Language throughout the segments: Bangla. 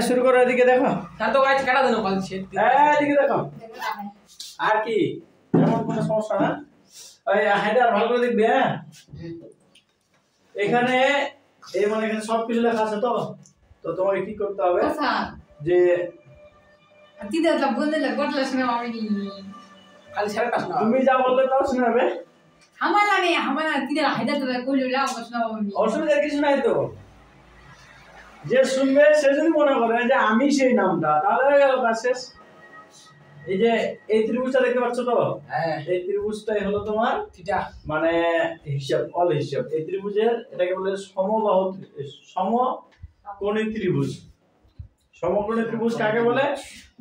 শুরু করো, এদিকে দেখো। তো গাছ কাটা দেন কল ছে এদিকে দেখো। আর কি তেমন কোনো সমস্যা না। এই হায়দার ভালো করে দেখবে। হ্যাঁ, এখানে এই মানে এখানে সব কিছু লেখা আছে। তো তোমাকে কি করতে হবে যে দিদা বললে বটলা শুনে আমি খালি ছেড়ে কাজ না তুমি যা বলবে তাও শোনাবে। হামানা দিদা হায়দার তো কইলো লাও শুনে আমি অসুবিধা কিছু নাই তো। যে শুনবে সে যদি মনে করে যে আমি সেই নামটা, তাহলে হয়ে গেল কাজ শেষ। এই যে এই ত্রিভুজটা দেখতে পাচ্ছ তো? হ্যাঁ, এই ত্রিভুজটাই হলো তোমার থিটা মানে হিসাব, অল হিসাব। এই ত্রিভুজের এটাকে বলে সমবাহু সমকোণী ত্রিভুজ। সমকোণী ত্রিভুজ কাকে বলে?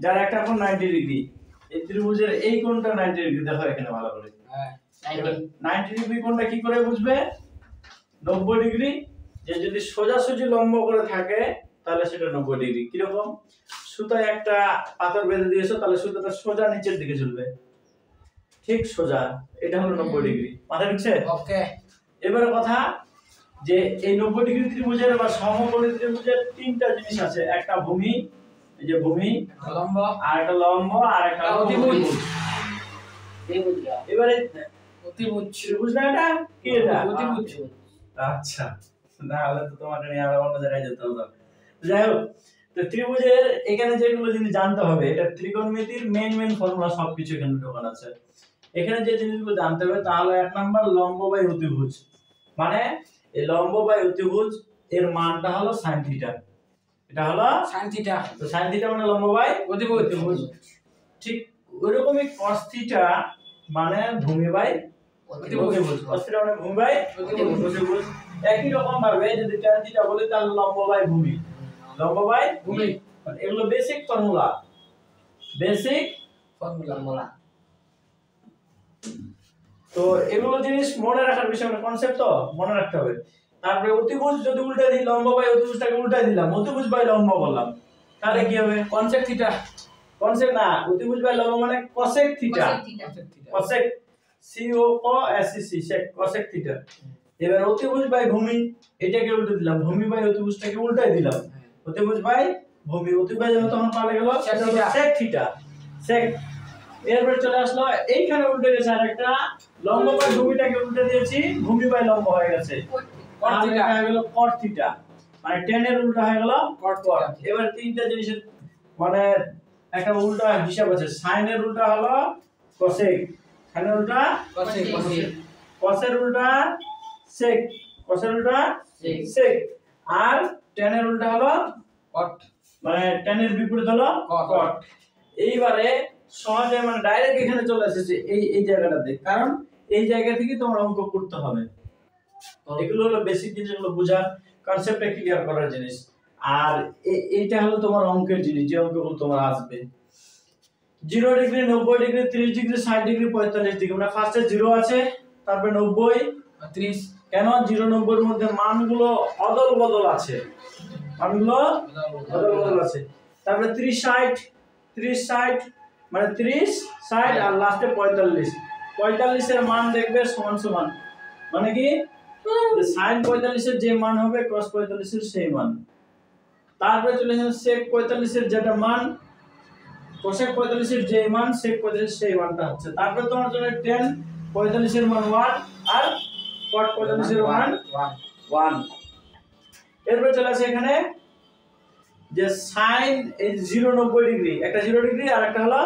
যার একটা কোণ 90 ডিগ্রি। এই ত্রিভুজের এই কোণটা 90 ডিগ্রি। দেখো এখানে ভালো করে। হ্যাঁ, 90 ডিগ্রি কোণটা কি করে বুঝবে? 90 ডিগ্রি। যে যদি সোজাসুজি লম্ব করে থাকে তাহলে সেটা 90 ডিগ্রি। কি রকম? সুতায় একটা পাথর বেঁধে দিয়েছো, তাহলে সুতাটা সোজা নিচের দিকে ঝুলবে, ঠিক সোজা। এটা হলো 90 ডিগ্রি। মাথায় ঢুকছে? ওকে। এবারে কথা যে এই 90 ডিগ্রি ত্রিভুজের বা সমকোণী ত্রিভুজের তিনটা জিনিস আছে। একটা ভূমি, এই যে ভূমি, লম্ব, আর একটা লম্ব, আর একটা অতিভুজ। এবারে অতিভুজ ত্রিভুজ না, এটা কি? এটা অতিভুজ। আচ্ছা, না হলে তো তোমাকে নিয়ে আরো অন্য জায়গায় যেতে হবে। যাই হোক, তো ত্রিভুজের এখানে যেগুলো জিনিস জানতে হবে, এটা ত্রিকোণমিতির মেইন ফর্মুলা সবকিছু এখানে ঢোকানো আছে। এখানে যে জিনিসগুলো জানতে হবে তাহলে এক নাম্বার লম্ব বাই অতিভুজ। মানে এই লম্ব বাই অতিভুজ এর মানটা হলো sin থিটা। এটা হলো sin থিটা। তো sin থিটা মানে লম্ব বাই অতিভুজ। ঠিক ওইরকমই cos থিটা মানে ভূমি বাই অতিভুজ। cos থিটা মানে ভূমি বাই অতিভুজ। একই রকম ভাবে যদি tan থিটা বলি তাহলে লম্ব বাই ভূমি, লম্ব বাই ভূমি। মানে এগুলো বেসিক ফর্মুলা, বেসিক ফর্মুলা। তো এগুলো জিনিস মনে রাখার বিষয়, মানে কনসেপ্ট তো মনে রাখতে হবে। তারপরে অতিভুজ যদি উল্টে দিই, লম্ব বাই অতিভুজটাকে উল্টাই দিলাম, অতিভুজ বাই লম্ব বললাম, তাহলে কি হবে? কনসেক থিটা। কনসেক না, অতিভুজ বাই লম্ব মানে কোসেক থিটা। কোসেক COSEC সেক, কোসেক থিটা। এবার অতিভুজ বাই ভূমি, এটাকে উল্টে দিলাম, ভূমি বাই অতিভুজটাকে উল্টাই দিলাম, অতিভুজ বাই ভূমি। অতিভুজ তখন পাল্টে গেল সেক থিটা, সেক। এরপর চলে আসলো এইখানে উল্টে গেছে আরেকটা, লম্ব বাই ভূমিটাকে উল্টে দিয়েছি, ভূমি বাই লম্ব হয়ে গেছে, cot থিটা হয়ে গেল cot থিটা। মানে tan এর উল্টা হয়ে গেল cot। এবার তিনটা জিনিসের মানে একটা উল্টা হিসাব আছে। sin এর উল্টা হলো cosec, sin এর উল্টা cosec, cos এর উল্টা sec, cos এর উল্টা sec, আর tan এর উল্টা হলো cot। মানে tan এর বিপরীত হলো cot। এইবারে সহজে মানে ডাইরেক্ট এখানে চলে এসেছে এই জায়গাটাতে, কারণ এই জায়গা থেকে তোমার অঙ্ক করতে হবে। এগুলো হলো বেসিক জিনিসগুলো বোঝার, কনসেপ্টটা ক্লিয়ার করার জিনিস। আর এইটা হলো তোমার অঙ্কের জিনিস, যে অঙ্কগুলো তোমার আসবে। 0 degree, 90 degree, 30 degree, 60 degree, 45 degree. মানে ফার্স্টে 0 আছে, তারপরে 90, 30। কেন 0 90 এর মধ্যে মানগুলো অদল বদল আছে, মানগুলো অদল বদল আছে। তারপরে 30 60, 30 60 মানে 30 60 আর লাস্টে 45। 45 এর মান দেখবে সমান সমান, মানে কি যে sin 45 এর যে মান হবে cos 45 এর সেই মান। তারপরে চলে আসে sec 45 এর যেটা মান, cosec 45 এর যে মান sec 45 সেই মানটা হচ্ছে। তারপরে তোমার জন্য tan 45 এর মান 1 আর cot 45 এর মান 1। এরপর চলে আসে এখানে যে sin এই 0 90 ডিগ্রি, একটা 0 ডিগ্রি আর একটা হলো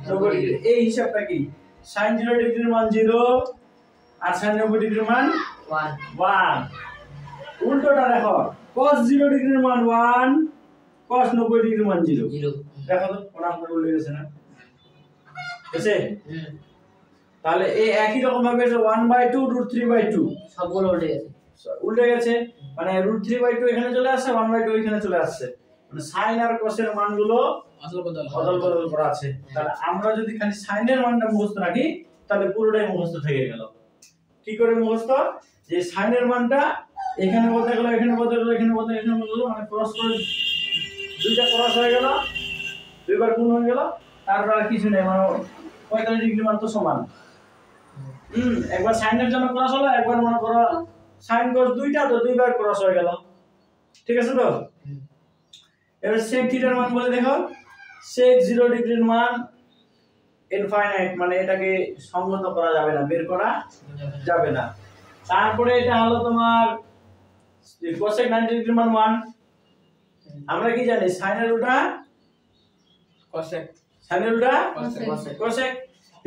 90 ডিগ্রি। এই হিসাবটা কি? sin 0 ডিগ্রির মান 0 আর sin 90 ডিগ্রির মান 1। উল্টোটা দেখো, cos 0 ডিগ্রির মান 1, cos 90 ডিগ্রির মান 0। দেখো তো কোন আপনার উল্টে গেছে না? এসে তাহলে এই একই রকম ভাবে এটা 1/2 √3/2 সবগুলো উল্টে গেছে। উল্টে গেছে, মানে √3/2 এখানে চলে আসছে, 1/2 এখানে চলে আসছে। মানে sin আর cos এর মানগুলো অদল বদল করা আছে। তাহলে আমরা যদি খালি sin এর মানটা মুখস্থ রাখি তাহলে পুরোটাই মুখস্থ থেকে গেল। কি করে মুখস্থ? যে sin এর মানটা এখানে বলতে গেল, এখানে বলতে গেল, এখানে বলতে এখানে বলতে গেল, মানে ক্রস করে দুইটা ক্রস হয়ে গেল, দুইবার গুণ হয়ে গেল, তারপর আর কিছু নেই। মানে 45 ডিগ্রি মান তো সমান। একবার sin এর জন্য ক্রস হলো, একবার মনে করো sin cos দুইটা, তো দুইবার ক্রস হয়ে গেল। ঠিক আছে তো? এবার sec থিটার মান বলে দেখো, sec 0 ডিগ্রির মান ইনফাইনাইট, মানে এটাকে সংগত করা যাবে না, বের করা যাবে না। তারপরে এটা হলো তোমার cosec 90 ডিগ্রির মান 1। আমরা কি জানি sin এর উল্টা cosec sin এর উল্টা cosec cosec।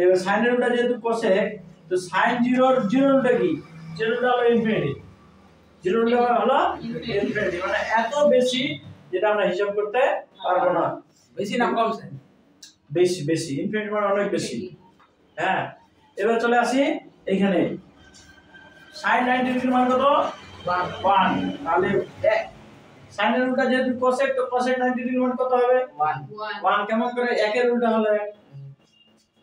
এবার sin এর উল্টা যেহেতু cosec, তো sin 0 এর 0 উল্টা কি? 0 উল্টা হলো ইনফিনিটি, 0 উল্টা হলো ইনফিনিটি, মানে এত বেশি যেটা আমরা হিসাব করতে পারবো না। বেশি না কম স্যার? বেশি বেশি, ইনফিনিটি মানে অনেক বেশি। হ্যাঁ, এবার চলে আসি এইখানে sin 90 ডিগ্রির মান কত? 1। তাহলে sin এর উল্টা যেহেতু cosec, তো cosec 90 ডিগ্রির মান কত হবে? 1। কেমন করে? 1 এর উল্টা হলো 1,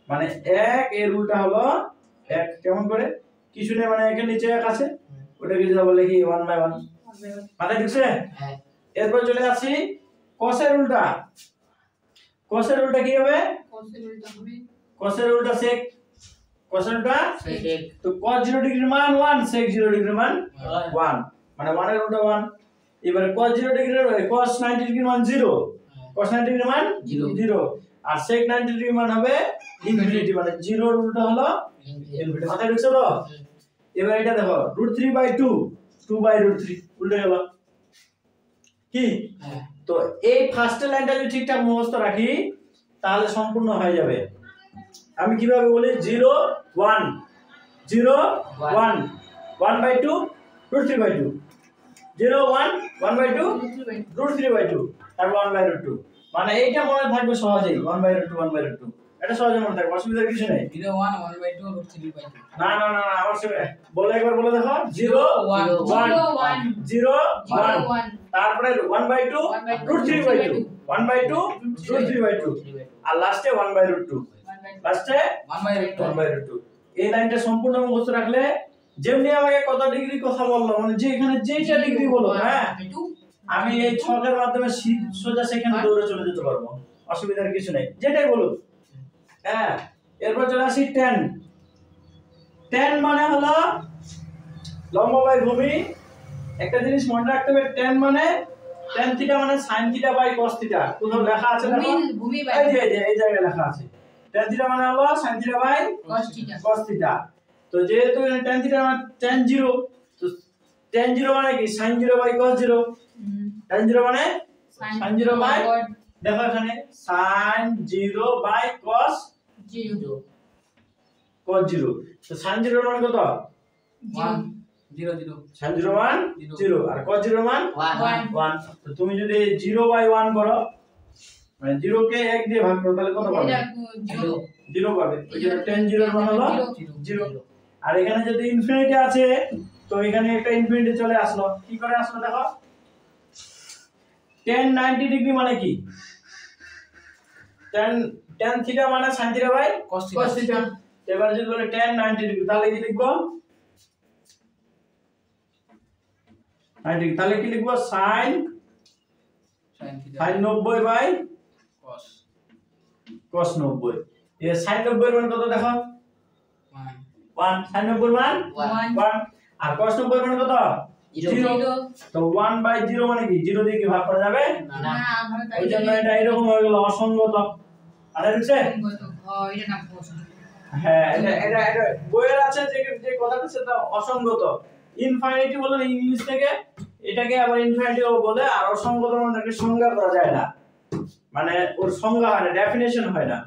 মানে 1 এর উল্টা হলো 1। কেমন করে? কিছু নেই, মানে 1 এর নিচে 1 আছে, ওটাকে যদি বলে কি 1/1। মাথায় ঢুকছে? হ্যাঁ। এরপর চলে আসি cos এর উল্টা। cos এর উল্টা কি হবে? cos এর উল্টা sec। cos এর উল্টা sec তো cos 0 ডিগ্রির মান 1, sec 0 ডিগ্রির মান 1, মানে 1 এর উল্টা 1। এবারে cos 0 ডিগ্রির cos 90 ডিগ্রির মান 0, cos 90 ডিগ্রির মান 0, আর sec 90 ডিগ্রির মান হবে ইনফিনিটি, মানে 0 এর উল্টা হলো ইনফিনিটি। মাথায় ঢুকছে তো? এবার এটা দেখো √3/2, 2/√3 উল্টে গেল কি? হ্যাঁ। তো এই ফার্স্ট লাইনটা যদি ঠিকঠাক মুখস্থ রাখি তাহলে সম্পূর্ণ হয়ে যাবে। আমি কিভাবে বলি? 0 1 0 1 1/2 √3/2, 0 1 1/2 √3/2, তারপর 1/2। মানে এইটা মনে থাকবে সহজেই, 1/2 1/2, এটা সহজে মনে থাকবে, অসুবিধার কিছু নেই। 0 1 1/2 √3/2। না না না, আমার সঙ্গে বলে একবার বলে দেখো, 0 1 0 1, তারপরে 1/2 √3/2, 1/2 √3/2, আর লাস্টে 1/2, লাস্টে 1/2। এই লাইনটা সম্পূর্ণ মুখস্থ রাখলে, যেমনি আমাকে কত ডিগ্রি কথা বললো, মানে যে এখানে যেইটা ডিগ্রি বলো, হ্যাঁ, আমি এই ছকের মাধ্যমে সোজা সেখানে দৌড়ে চলে যেতে পারবো, অসুবিধার কিছু নেই, যেটাই বলুক। হ্যাঁ, এরপর চলে আসি tan। tan মানে হলো লম্ব বাই ভূমি। একটা জিনিস মনে রাখতে হবে, tan মানে tan থিটা মানে sin theta by cos theta. কোথাও লেখা আছে দেখো, এই জায়গায় লেখা আছে tan থিটা মানে হলো sin theta by cos theta. তো যেহেতু tan থিটা মানে tan 0, তো tan 0 মানে কি? sin 0 by cos 0। tan 0 মানে sin 0 বাই, দেখো এখানে sin 0 বাই cos 0। তো sin 0 এর মান কত? 1 0 0 sin 0 মান 0, আর cos 0 মান 1। তো তুমি যদি 0/1 করো, মানে 0 কে 1 দিয়ে ভাগ করো, তাহলে কত পাবে? 0 পাবে। ওই জন্য tan 0 এর মান হলো 0। আর এখানে যদি ইনফিনিটি আছে, তো এখানে একটা ইনফিনিটি চলে আসলো। কি করে আসলো দেখো, tan 90 ডিগ্রি মানে কি? tan থিটা মানে sin theta by cos theta. এবার যদি বলে tan 90 ডিগ্রি, তাহলে কি লিখবো? 90 ডিগ্রি, তাহলে কি লিখবো? sin 90 by cos 90। এই sin 90 এর মান কত দেখো? 1। sin 90 এর মান 1, আর cos 90 এর মান কত? 0। তো 1/0 মানে কি? 0 দিয়ে কি ভাগ করা যাবে না? ওই জন্য এটা এরকম হয়ে গেল, অসঙ্গত। আরে বুঝছে? হ্যাঁ, এটা বইয়ের আছে যে কথাটা, সেটা অসঙ্গত। ইনফাইনিটি বলে ইংলিশ থেকে, এটাকে আবার ইনফাইনিটিও বলে, আর অসঙ্গত মানে সংজ্ঞা করা যায় না, মানে ওর সংজ্ঞা হয় না, ডেফিনেশন হয় না।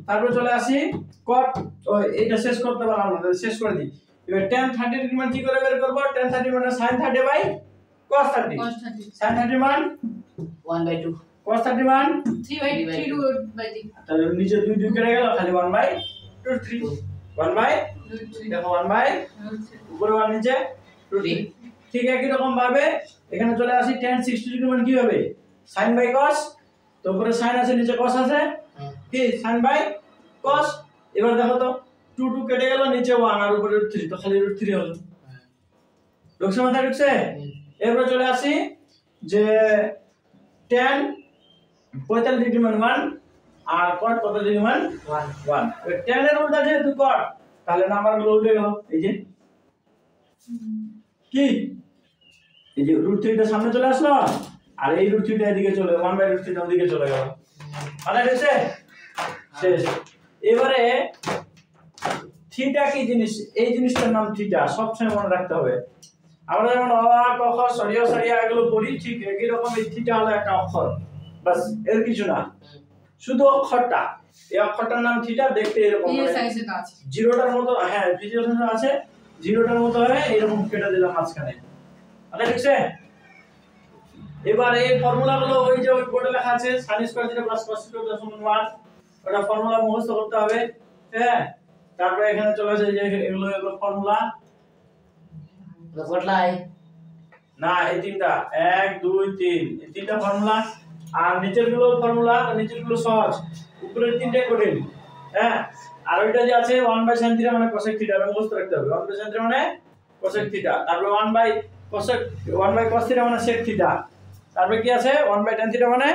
তারপর চলে আসি cot। এটা শেষ করতে পারলাম না, শেষ করে দিই। এবার tan 30 ডিগ্রি মান কি করে বের করব? tan 30 মানে sin 30 বাই cos 30। sin 30 মান 1/2, cos 30 মান 3/3 তাহলে নিচে 2 2 কেটে গেল, খালি 1/√3। 1/√3, দেখো 1/, উপরে 1 নিচে √3। ঠিক একই রকম ভাবে এখানে চলে আসি tan 60 ডিগ্রি মান কি হবে? sin by cos। তো উপরে sin আছে, নিচে cos আছে, কি sin বাই cos। এবার দেখো তো 2 2 কেটে গেল, নিচে 1 আর উপরে √3, তো খালি √3 হলো। ঢুকছে মাথায়? ঢুকছে? এরপর চলে আসি যে tan 45 ডিগ্রি মান 1, আর cot কত ডিগ্রি মান 1। ওই tan এর উল্টা যেহেতু cot, তাহলে নাম্বারগুলো উল্টে গেল। এই যে কি, এই যে √3 টা সামনে চলে আসলো, আর এই রুট থিটা এদিকে চলে গেল 1/√θ ওদিকে চলে গেল মানে হয়েছে শেষ এবারে থিটা কি জিনিস এই জিনিসটার নাম থিটা সবসময় মনে রাখতে হবে আমরা যেমন অ আ ক খ সরিয়া সরিয়া এগুলো পড়ি ঠিক একই রকম এই থিটা হলো একটা অক্ষর বাস এর কিছু না শুধু অক্ষরটা এই অক্ষরটার নাম থিটা দেখতে এরকম এই মানে সাইজে তো আছে জিরোটার মতো হ্যাঁ জিরোটার আছে জিরোটার মতো হয় এরকম কেটে দিলাম মাঝখানে আচ্ছা ঠিক আছে এবার এই ফর্মুলাগুলো ওই যে ওই বোর্ডে লেখা আছে sin square theta plus cos theta সমান 1 ওটা ফর্মুলা মুখস্থ করতে হবে হ্যাঁ তারপরে এখানে চলে আসে যে এগুলো ফর্মুলা বটলাই না এই তিনটা 1 2 3 এই তিনটা ফর্মুলা আর নিচের গুলো ফর্মুলা নিচের গুলো সহজ উপরের তিনটে কঠিন হ্যাঁ আর ওইটা যে আছে 1/sin থিটা মানে cosec থিটা এটা মুখস্থ রাখতে হবে 1/sin থিটা মানে cosec থিটা তারপর 1/cos থিটা মানে sec থিটা তারপর কি আছে 1/tan থিটা মানে